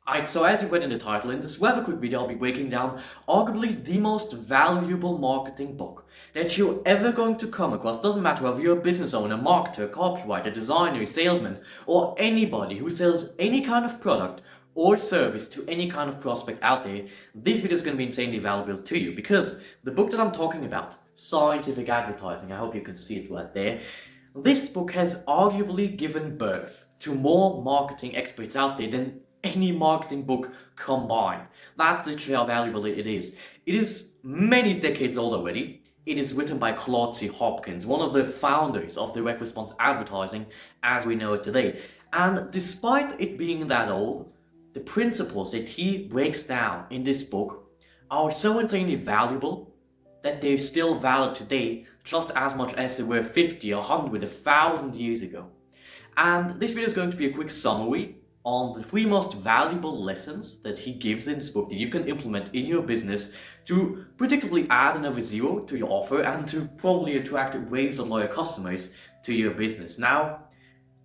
Alright, so as you read in the title, in this rather quick video I'll be breaking down arguably the most valuable marketing book that you're ever going to come across. Doesn't matter whether you're a business owner, marketer, copywriter, designer, salesman, or anybody who sells any kind of product or service to any kind of prospect out there. This video is going to be insanely valuable to you because the book that I'm talking about, Scientific Advertising, I hope you can see it right there. This book has arguably given birth to more marketing experts out there than any marketing book combined. That's literally how valuable it is. It is many decades old already. It is written by Claude C. Hopkins, one of the founders of direct response advertising as we know it today. And despite it being that old, the principles that he breaks down in this book are so insanely valuable that they're still valid today just as much as they were 50, 100, 1,000 years ago. And this video is going to be a quick summary on the 3 most valuable lessons that he gives in this book that you can implement in your business to predictably add another zero to your offer and to probably attract waves of loyal customers to your business. Now,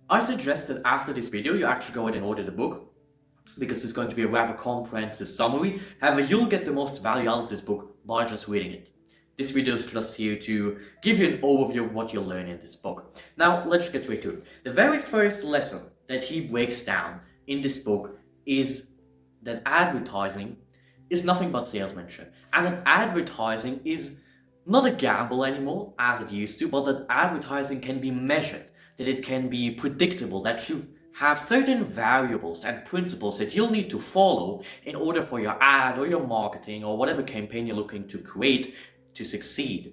I suggest that after this video you actually go ahead and order the book because it's going to be a rather comprehensive summary. However, you'll get the most value out of this book by just reading it. This video is just here to give you an overview of what you'll learn in this book. Now, let's get straight to it. The very first lesson that he breaks down in this book is that advertising is nothing but salesmanship, and that advertising is not a gamble anymore as it used to, but that advertising can be measured, that it can be predictable, that you have certain variables and principles that you'll need to follow in order for your ad or your marketing or whatever campaign you're looking to create to succeed.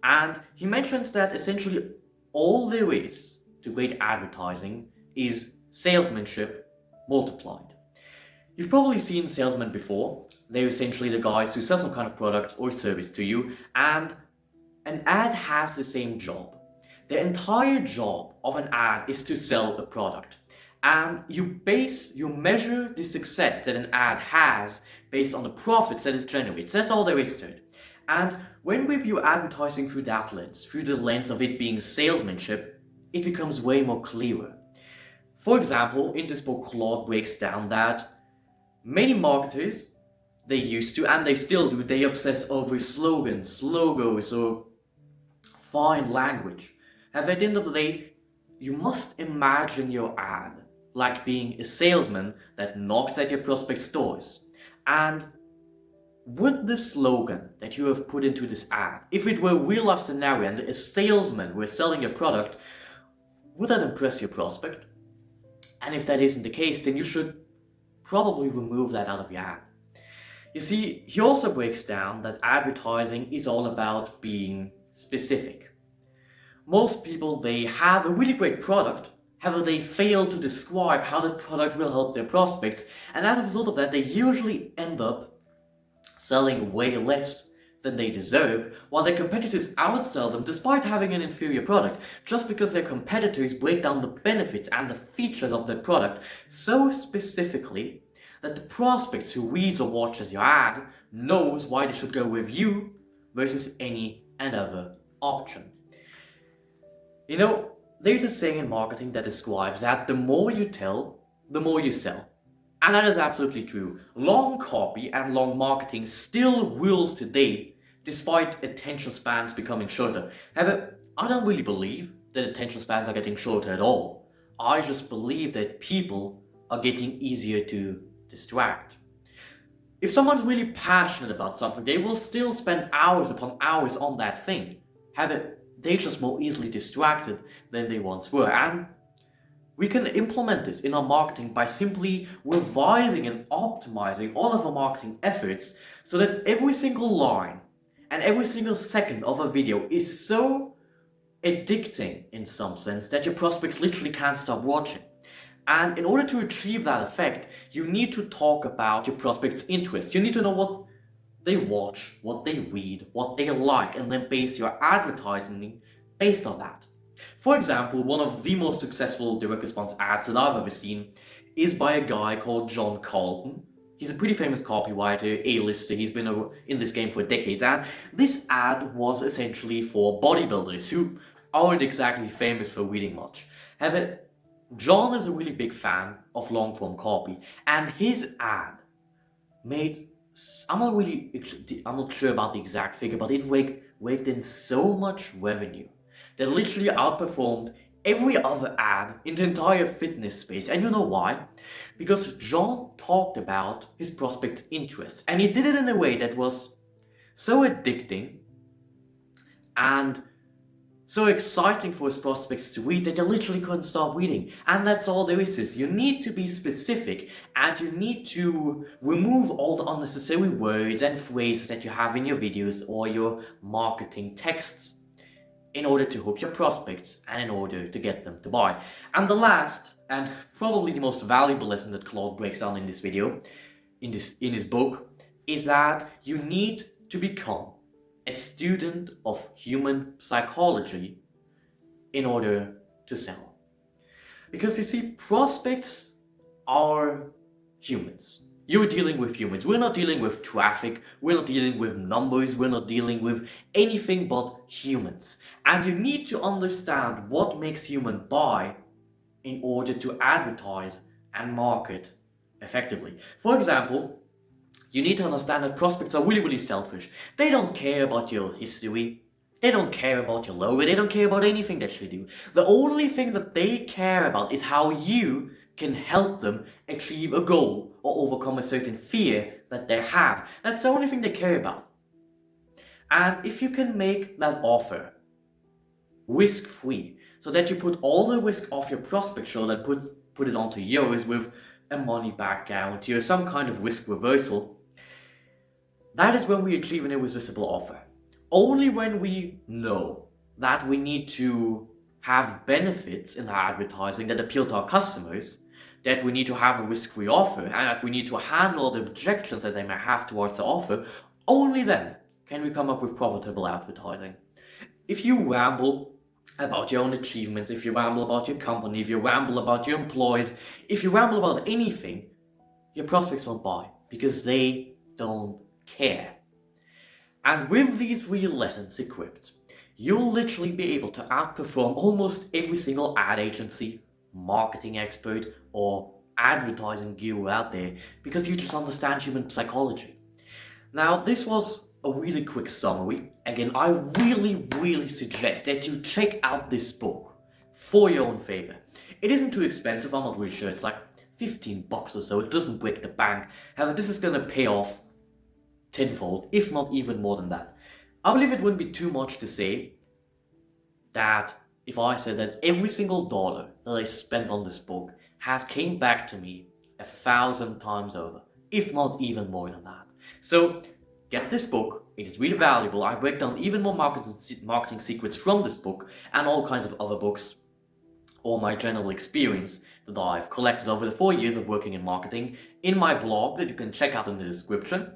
And he mentions that essentially all there is to great advertising is salesmanship multiplied. You've probably seen salesmen before. They're essentially the guys who sell some kind of product or service to you, and an ad has the same job. The entire job of an ad is to sell a product, and you measure the success that an ad has based on the profits that it generates. That's all there is to it. And when we view advertising through that lens, through the lens of it being salesmanship, it becomes way more clearer. For example, in this book, Claude breaks down that many marketers, they used to, and they still do, they obsess over slogans, logos, or fine language. And at the end of the day, you must imagine your ad like being a salesman that knocks at your prospect's doors. And would the slogan that you have put into this ad, if it were a real life scenario and a salesman were selling your product, would that impress your prospect? And if that isn't the case, then you should probably remove that out of your ad. You see, he also breaks down that advertising is all about being specific. Most people, they have a really great product, however they fail to describe how the product will help their prospects, and as a result of that, they usually end up selling way less than they deserve, while their competitors outsell them despite having an inferior product, just because their competitors break down the benefits and the features of their product so specifically that the prospects who reads or watches your ad knows why they should go with you versus any other option. You know, there's a saying in marketing that describes that the more you tell, the more you sell. And that is absolutely true. Long copy and long marketing still rules today, despite attention spans becoming shorter. However, I don't really believe that attention spans are getting shorter at all. I just believe that people are getting easier to distract. If someone's really passionate about something, they will still spend hours upon hours on that thing. However, they're just more easily distracted than they once were. And we can implement this in our marketing by simply revising and optimizing all of our marketing efforts so that every single line and every single second of a video is so addicting in some sense that your prospect literally can't stop watching. And in order to achieve that effect, you need to talk about your prospect's interests. You need to know what they watch, what they read, what they like, and then base your advertising based on that. For example, one of the most successful direct response ads that I've ever seen is by a guy called John Carlton. He's a pretty famous copywriter, A-lister, he's been in this game for decades, and this ad was essentially for bodybuilders who aren't exactly famous for reading much. However, John is a really big fan of long form copy, and his ad made, I'm not sure about the exact figure, but it raked in so much revenue that literally outperformed every other ad in the entire fitness space. And you know why? Because John talked about his prospects' interests, and he did it in a way that was so addicting and so exciting for his prospects to read that they literally couldn't stop reading. And that's all there is. You need to be specific, and you need to remove all the unnecessary words and phrases that you have in your videos or your marketing texts in order to hook your prospects and in order to get them to buy. And the last, and probably the most valuable lesson that Claude breaks down in this video, in his book, is that you need to become a student of human psychology in order to sell. Because you see, prospects are humans. You're dealing with humans. We're not dealing with traffic, we're not dealing with numbers, we're not dealing with anything but humans. And you need to understand what makes human buy in order to advertise and market effectively. For example, you need to understand that prospects are really, really selfish. They don't care about your history. They don't care about your logo. They don't care about anything that you do. The only thing that they care about is how you can help them achieve a goal or overcome a certain fear that they have. That's the only thing they care about. And if you can make that offer risk-free, so that you put all the risk off your prospect shoulder and put it onto yours with a money-back guarantee or some kind of risk reversal, that is when we achieve an irresistible offer. Only when we know that we need to have benefits in our advertising that appeal to our customers, that we need to have a risk-free offer, and that we need to handle all the objections that they may have towards the offer, only then can we come up with profitable advertising. If you ramble about your own achievements, if you ramble about your company, if you ramble about your employees, if you ramble about anything, your prospects won't buy because they don't care. And with these 3 lessons equipped, you'll literally be able to outperform almost every single ad agency, marketing expert, or advertising guru out there because you just understand human psychology. Now, this was a really quick summary. Again, I really suggest that you check out this book for your own favor. It isn't too expensive, I'm not really sure, it's like $15 or so, it doesn't break the bank. However, this is gonna pay off tenfold, if not even more than that. I believe it wouldn't be too much to say that if I said that every single dollar that I spent on this book has came back to me 1,000 times over, if not even more than that. So get this book, it is really valuable. I break down even more marketing secrets from this book and all kinds of other books, or my general experience that I've collected over the 4 years of working in marketing in my blog that you can check out in the description.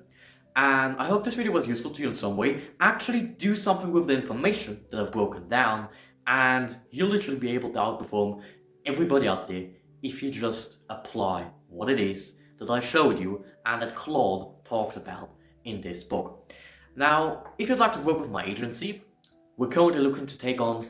And I hope this video was useful to you in some way. Actually do something with the information that I've broken down, and you'll literally be able to outperform everybody out there if you just apply what it is that I showed you and that Claude talks about in this book. Now, if you'd like to work with my agency, we're currently looking to take on,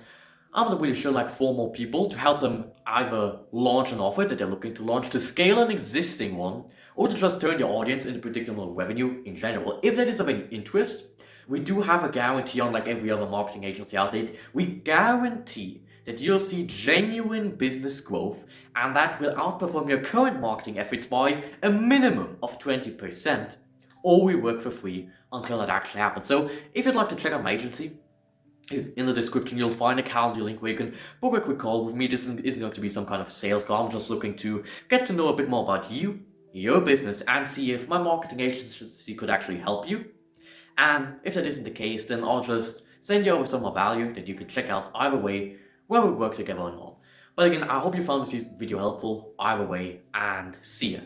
I'm not really sure, like 4 more people to help them either launch an offer that they're looking to launch, to scale an existing one, or to just turn your audience into predictable revenue in general. If that is of any interest, we do have a guarantee, unlike every other marketing agency out there. We guarantee that you'll see genuine business growth, and that will outperform your current marketing efforts by a minimum of 20%, or we work for free until that actually happens. So if you'd like to check out my agency, in the description you'll find a calendar link where you can book a quick call with me. This isn't going to be some kind of sales call. I'm just looking to get to know a bit more about you, your business, and see if my marketing agency could actually help you. And if that isn't the case, then I'll just send you over some more value that you can check out either way, where we work together or not. But again, I hope you found this video helpful either way, and see ya.